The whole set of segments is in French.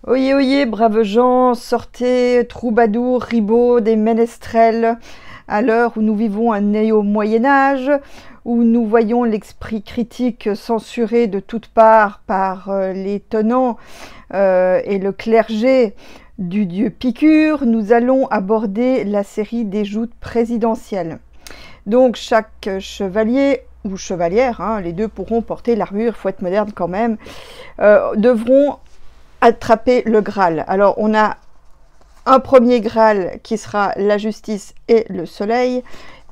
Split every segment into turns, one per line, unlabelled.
Oyez, oyez, braves gens, sortez, troubadours, ribauds, des ménestrels, à l'heure où nous vivons un néo-Moyen-Âge, où nous voyons l'esprit critique censuré de toutes parts par les tenants et le clergé du dieu Picure, nous allons aborder la série des joutes présidentielles. Donc chaque chevalier ou chevalière, hein, les deux pourront porter l'armure, il faut être moderne quand même, devront attraper le Graal. Alors on a un premier Graal qui sera la justice et le soleil,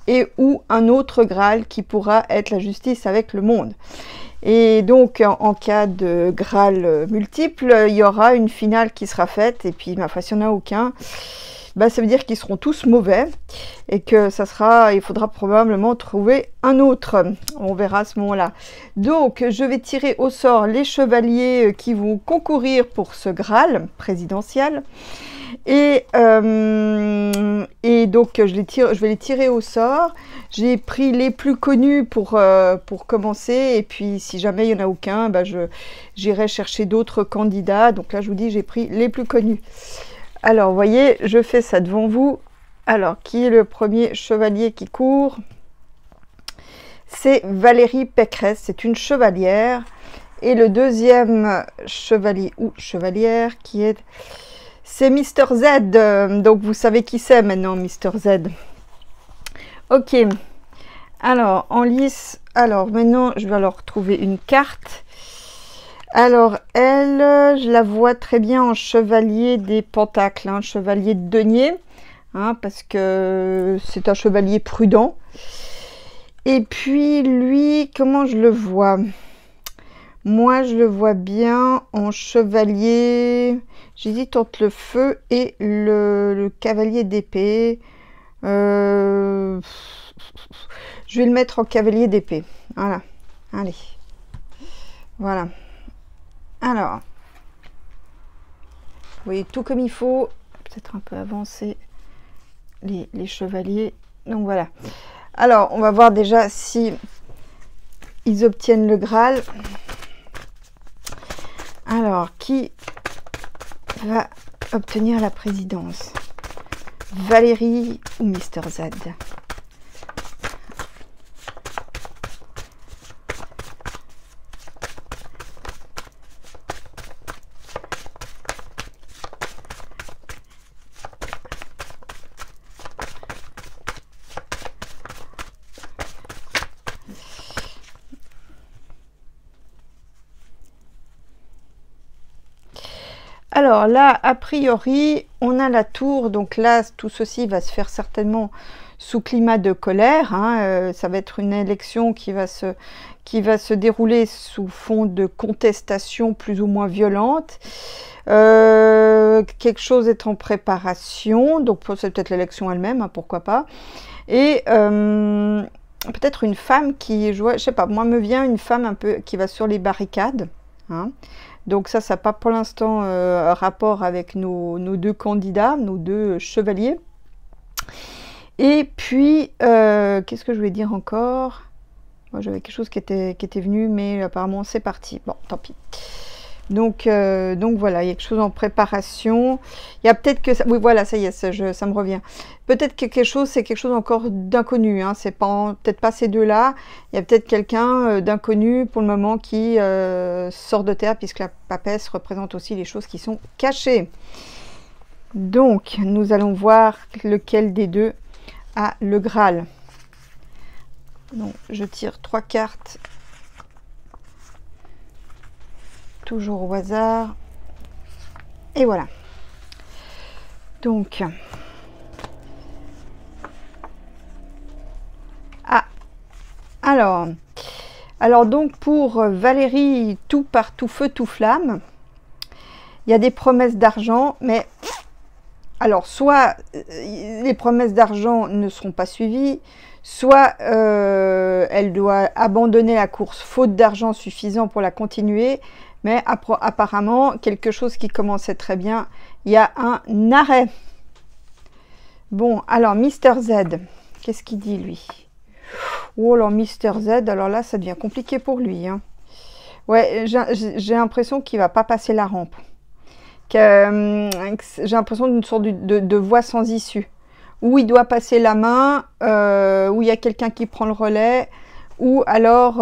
et ou un autre Graal qui pourra être la justice avec le monde. Et donc en cas de Graal multiple, il y aura une finale qui sera faite, et puis ma foi, s'il n'y en a aucun, bah, ça veut dire qu'ils seront tous mauvais et que ça sera, il faudra probablement trouver un autre. On verra à ce moment-là. Donc, je vais tirer au sort les chevaliers qui vont concourir pour ce Graal présidentiel. Et donc, je vais les tirer au sort. J'ai pris les plus connus pour commencer. Et puis, si jamais il n'y en a aucun, bah, j'irai chercher d'autres candidats. Donc là, je vous dis, j'ai pris les plus connus. Alors, vous voyez, je fais ça devant vous. Alors, qui est le premier chevalier qui court? C'est Valérie Pécresse, c'est une chevalière. Et le deuxième chevalier ou chevalière c'est Mister Z. Donc, vous savez qui c'est maintenant, Mister Z. Ok. Alors, en lice. Alors, maintenant, je vais alors trouver une carte. Alors, elle, je la vois très bien en chevalier des pentacles, hein, chevalier de denier, hein, parce que c'est un chevalier prudent. Et puis, lui, comment je le vois? Moi, je le vois bien en chevalier, j'hésite entre le feu et le cavalier d'épée. Je vais le mettre en cavalier d'épée. Voilà, allez, voilà. Alors, vous voyez tout comme il faut, peut-être un peu avancer les chevaliers. Donc voilà. Alors, on va voir déjà si ils obtiennent le Graal. Alors, qui va obtenir la présidence? Valérie ou Mister Z? Alors là, a priori, on a la tour. Donc là, tout ceci va se faire certainement sous climat de colère. Hein. Ça va être une élection qui va se dérouler sous fond de contestation plus ou moins violente. Quelque chose est en préparation. Donc c'est peut-être l'élection elle-même, hein, pourquoi pas. Et peut-être une femme qui joue, je sais pas, moi me vient une femme un peu qui va sur les barricades. Hein. Donc ça n'a pas pour l'instant rapport avec nos deux candidats, nos deux chevaliers. Et puis, qu'est-ce que je voulais dire encore? Moi, j'avais quelque chose qui était venu, mais apparemment c'est parti. Bon, tant pis. Donc voilà, il y a quelque chose en préparation. Il y a peut-être que... Oui, voilà, ça y est, ça me revient. Peut-être que quelque chose, c'est quelque chose encore d'inconnu. Hein, c'est peut-être pas ces deux-là. Il y a peut-être quelqu'un d'inconnu pour le moment qui sort de terre, puisque la papesse représente aussi les choses qui sont cachées. Donc, nous allons voir lequel des deux a le Graal. Donc, je tire 3 cartes. Toujours au hasard. Et voilà. Donc. Ah. Alors donc pour Valérie, tout part, tout feu, tout flamme. Il y a des promesses d'argent, mais alors soit les promesses d'argent ne seront pas suivies, soit elle doit abandonner la course faute d'argent suffisant pour la continuer. Mais apparemment, quelque chose qui commençait très bien, il y a un arrêt. Bon, alors, Mister Z, qu'est-ce qu'il dit, lui? Oh, alors, Mister Z, alors là, ça devient compliqué pour lui. Hein. Ouais, j'ai l'impression qu'il ne va pas passer la rampe. J'ai l'impression d'une sorte de voie sans issue, où il doit passer la main, où il y a quelqu'un qui prend le relais, ou alors,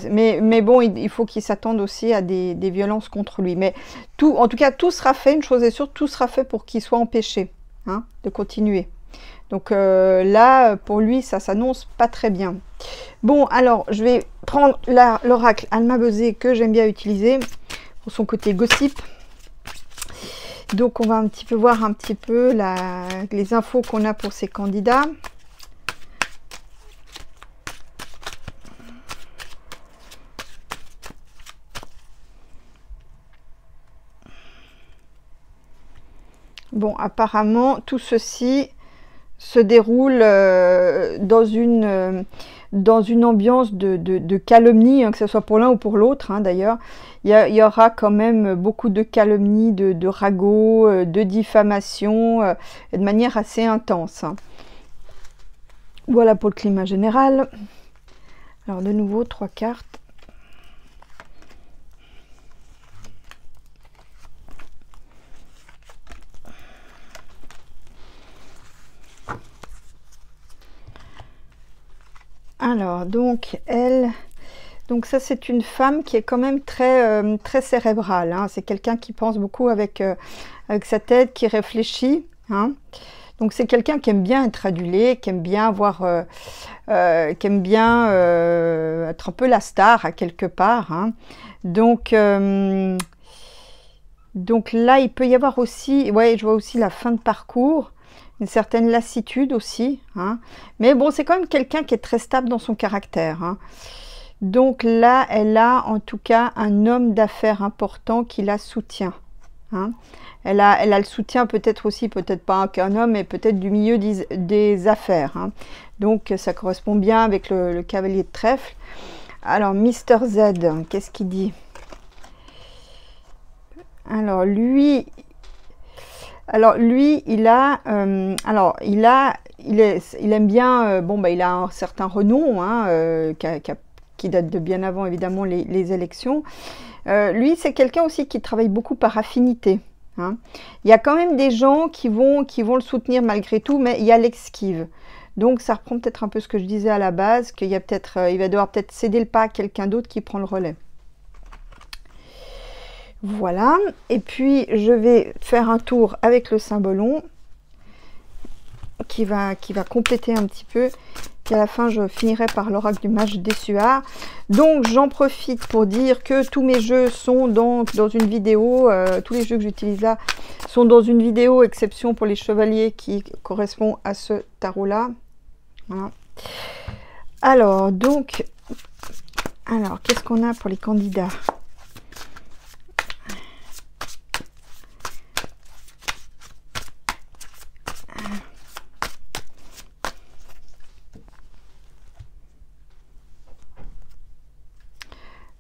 mais bon, il faut qu'il s'attende aussi à des violences contre lui. Mais tout, en tout cas, tout sera fait, une chose est sûre, tout sera fait pour qu'il soit empêché, hein, de continuer. Donc là, pour lui, ça s'annonce pas très bien. Bon, alors, je vais prendre l'oracle Alma Buzet que j'aime bien utiliser pour son côté gossip. Donc, on va un petit peu voir un petit peu les infos qu'on a pour ces candidats. Bon, apparemment, tout ceci se déroule dans une ambiance de calomnie, hein, que ce soit pour l'un ou pour l'autre, hein, d'ailleurs. Il y aura quand même beaucoup de calomnie, de ragots, de diffamation, de manière assez intense. Hein. Voilà pour le climat général. Alors de nouveau, 3 cartes. Alors, donc, donc ça c'est une femme qui est quand même très cérébrale. Hein. C'est quelqu'un qui pense beaucoup avec sa tête, qui réfléchit. Hein. Donc c'est quelqu'un qui aime bien être adulé, qui aime bien avoir, qui aime bien être un peu la star à quelque part. Hein. Donc là, il peut y avoir aussi, ouais, je vois aussi la fin de parcours. Une certaine lassitude aussi, hein. Mais bon, c'est quand même quelqu'un qui est très stable dans son caractère. Hein. Donc là, elle a en tout cas un homme d'affaires important qui la soutient. Hein. Elle a le soutien peut-être aussi, peut-être pas qu'un homme, mais peut-être du milieu des affaires. Hein. Donc ça correspond bien avec le cavalier de trèfle. Alors, Mister Z, qu'est-ce qu'il dit? Alors lui, il aime bien, bon, bah, il a un certain renom, hein, qui date de bien avant, évidemment, les élections. Lui, c'est quelqu'un aussi qui travaille beaucoup par affinité. Hein. Il y a quand même des gens qui vont le soutenir malgré tout, mais il y a l'esquive. Donc, ça reprend peut-être un peu ce que je disais à la base, qu'il y a il va devoir peut-être céder le pas à quelqu'un d'autre qui prend le relais. Voilà, et puis je vais faire un tour avec le cymbalon qui va compléter un petit peu, puis à la fin je finirai par l'oracle du mage Dessuard. Donc j'en profite pour dire que tous mes jeux sont dans une vidéo, tous les jeux que j'utilise là sont dans une vidéo, exception pour les chevaliers qui correspond à ce tarot là. Voilà. Alors qu'est-ce qu'on a pour les candidats?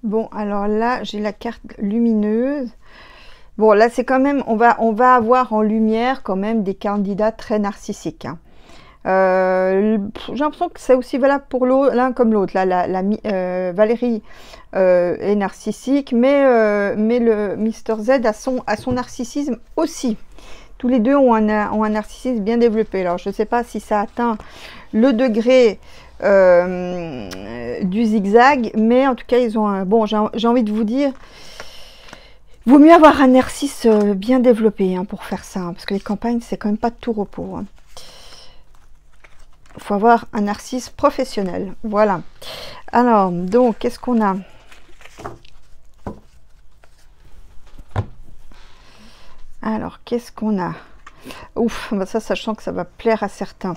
Bon, alors là, j'ai la carte lumineuse. Bon, là, c'est quand même, on va avoir en lumière quand même des candidats très narcissiques. Hein. J'ai l'impression que c'est aussi valable pour l'un comme l'autre. Là, Valérie est narcissique, mais le Mister Z a son narcissisme aussi. Tous les deux ont un narcissisme bien développé. Alors, je ne sais pas si ça atteint le degré du zigzag, mais en tout cas ils ont un bon, j'ai envie de vous dire, vaut mieux avoir un narcisse bien développé, hein, pour faire ça, hein, parce que les campagnes c'est quand même pas de tout repos, hein. Il faut avoir un narcisse professionnel. Voilà. Alors donc qu'est-ce qu'on a? Alors qu'est-ce qu'on a? Ouf, bah ça sachant que ça va plaire à certains.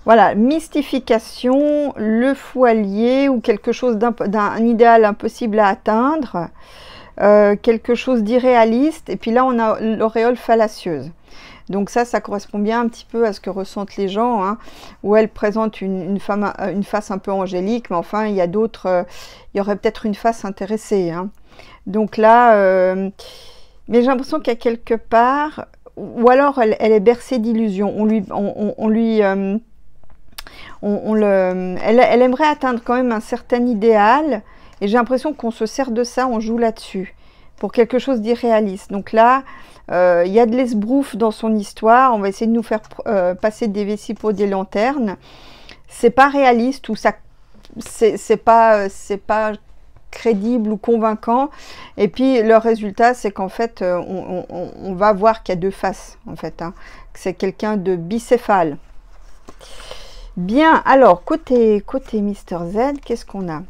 Voilà, mystification, le fou allié ou quelque chose d'un idéal impossible à atteindre, quelque chose d'irréaliste. Et puis là, on a l'auréole fallacieuse. Donc ça correspond bien un petit peu à ce que ressentent les gens, hein, où elle présente une face un peu angélique, mais enfin, il y a d'autres, il y aurait peut-être une face intéressée. Hein. Donc là, mais j'ai l'impression qu'il y a quelque part, ou alors elle est bercée d'illusions. Elle aimerait atteindre quand même un certain idéal, et j'ai l'impression qu'on se sert de ça, on joue là-dessus pour quelque chose d'irréaliste. Donc là, il y a de l'esbrouf dans son histoire. On va essayer de nous faire passer des vessies pour des lanternes. C'est pas réaliste ou ça, c'est pas crédible ou convaincant. Et puis le résultat, c'est qu'en fait, on va voir qu'il y a deux faces, en fait, hein, que c'est quelqu'un de bicéphale. Bien, alors côté Mister Z, qu'est-ce qu'on a?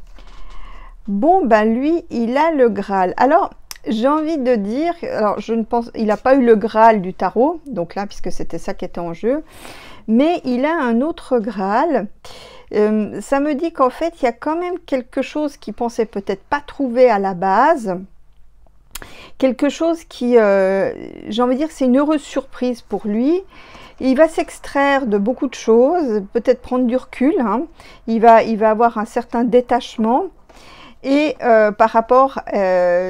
Bon, ben lui, il a le Graal. Alors, j'ai envie de dire, alors je ne pense, il n'a pas eu le Graal du tarot, donc là, puisque c'était ça qui était en jeu, mais il a un autre Graal. Ça me dit qu'en fait, il y a quand même quelque chose qu'il pensait peut-être pas trouver à la base. Quelque chose qui, j'ai envie de dire, c'est une heureuse surprise pour lui. Il va s'extraire de beaucoup de choses, peut-être prendre du recul, hein. Il va avoir un certain détachement. Et par rapport,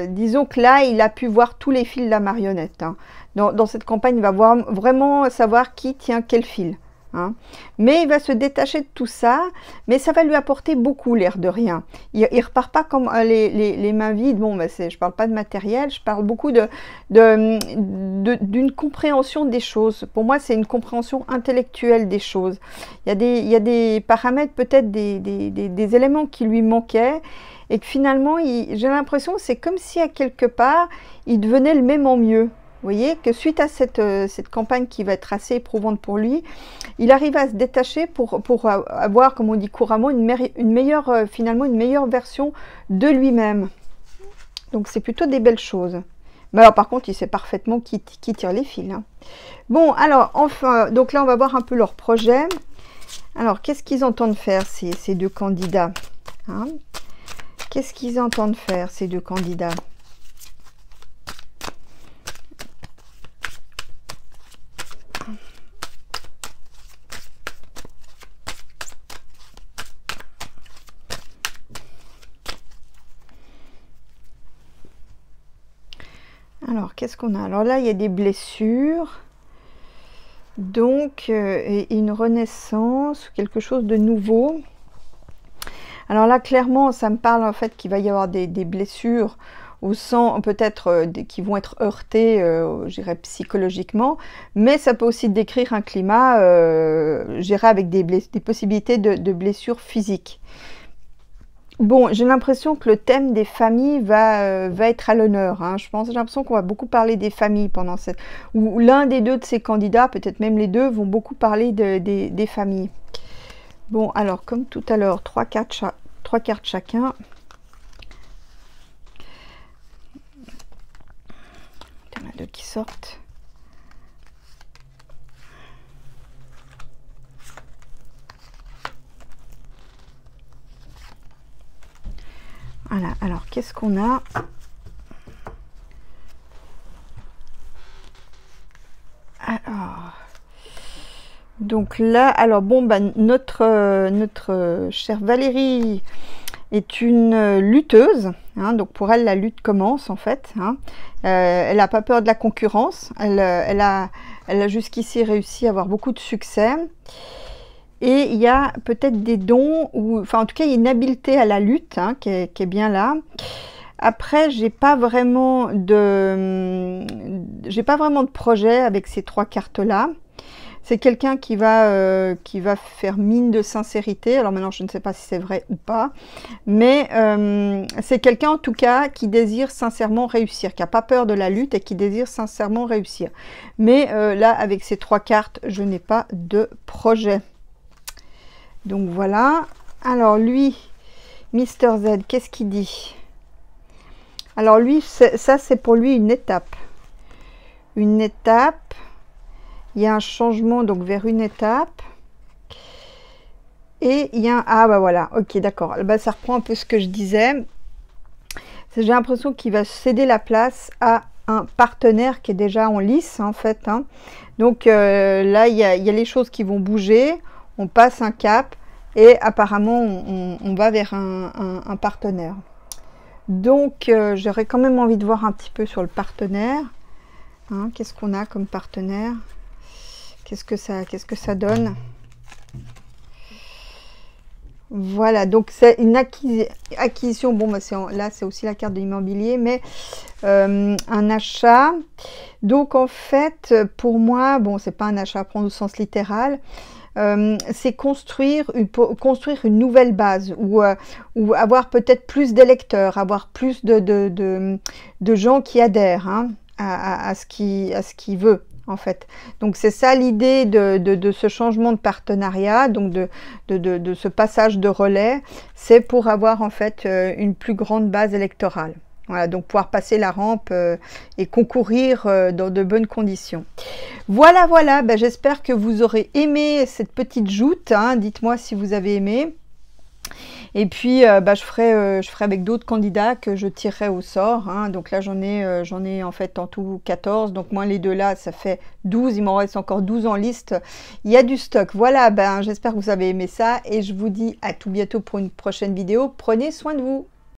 disons que là, il a pu voir tous les fils de la marionnette, hein. Dans cette campagne, il va vraiment savoir qui tient quel fil, hein. Mais il va se détacher de tout ça, mais ça va lui apporter beaucoup, l'air de rien. Il repart pas comme les mains vides. Bon, ben je parle pas de matériel, je parle beaucoup d'une compréhension des choses. Pour moi, c'est une compréhension intellectuelle des choses. Il y a des paramètres, peut-être des éléments qui lui manquaient, et que finalement, j'ai l'impression, c'est comme si à quelque part, il devenait le même en mieux. Vous voyez que suite à cette campagne qui va être assez éprouvante pour lui, il arrive à se détacher pour avoir, comme on dit couramment, finalement une meilleure version de lui-même. Donc c'est plutôt des belles choses. Mais alors par contre, il sait parfaitement qui tire les fils, hein. Bon, alors enfin, donc là on va voir un peu leur projet. Alors qu'est-ce qu'ils entendent faire ces deux candidats, hein? Qu'est-ce qu'ils entendent faire ces deux candidats? Alors, qu'est-ce qu'on a? Alors là, il y a des blessures. Donc, une renaissance, quelque chose de nouveau. Alors là, clairement, ça me parle en fait qu'il va y avoir des blessures au sang, peut-être qui vont être heurtées, je dirais, psychologiquement. Mais ça peut aussi décrire un climat, je dirais, avec des possibilités de blessures physiques. Bon, j'ai l'impression que le thème des familles va être à l'honneur, hein. J'ai l'impression qu'on va beaucoup parler des familles pendant cette... Ou l'un des deux de ces candidats, peut-être même les deux, vont beaucoup parler des familles. Bon, alors, comme tout à l'heure, 3 cartes chacun. Il y en a deux qui sortent. Voilà, alors qu'est-ce qu'on a? Alors, donc là, alors bon, bah, notre chère Valérie est une lutteuse, hein, donc pour elle, la lutte commence en fait, hein. Elle n'a pas peur de la concurrence, elle a jusqu'ici réussi à avoir beaucoup de succès. Et il y a peut-être des dons, ou enfin en tout cas il y a une habileté à la lutte, hein, qui est bien là. Après, j'ai pas vraiment de projet avec ces 3 cartes-là. C'est quelqu'un qui va faire mine de sincérité. Alors maintenant, je ne sais pas si c'est vrai ou pas. Mais c'est quelqu'un en tout cas qui désire sincèrement réussir, qui n'a pas peur de la lutte et qui désire sincèrement réussir. Mais là, avec ces 3 cartes, je n'ai pas de projet. Donc voilà. Alors lui, Mister Z, qu'est-ce qu'il dit? Alors lui, ça c'est pour lui une étape. Une étape. Il y a un changement donc vers une étape. Et il y a un... Ah bah voilà, ok d'accord. Bah, ça reprend un peu ce que je disais. J'ai l'impression qu'il va céder la place à un partenaire qui est déjà en lice en fait, hein. Donc là, il y a les choses qui vont bouger. On passe un cap et apparemment on va vers un partenaire. Donc j'aurais quand même envie de voir un petit peu sur le partenaire, hein, qu'est-ce qu'on a comme partenaire, qu'est-ce que ça donne. Voilà, donc c'est une acquisition. Bon, bah, là, c'est aussi la carte de l'immobilier, mais un achat. Donc, en fait, pour moi, bon, c'est pas un achat à prendre au sens littéral. C'est construire une nouvelle base ou avoir peut-être plus d'électeurs, avoir plus de gens qui adhèrent hein, à ce qu'il veut. En fait, donc c'est ça l'idée de ce changement de partenariat, donc de ce passage de relais, c'est pour avoir en fait une plus grande base électorale. Voilà, donc pouvoir passer la rampe et concourir dans de bonnes conditions. Voilà, voilà, ben, j'espère que vous aurez aimé cette petite joute, hein. Dites-moi si vous avez aimé. Et puis, bah, je ferai avec d'autres candidats que je tirerai au sort. Hein. Donc là, j'en ai en fait en tout 14. Donc moi, les deux là, ça fait 12. Il m'en reste encore 12 en liste. Il y a du stock. Voilà, ben, j'espère que vous avez aimé ça. Et je vous dis à tout bientôt pour une prochaine vidéo. Prenez soin de vous.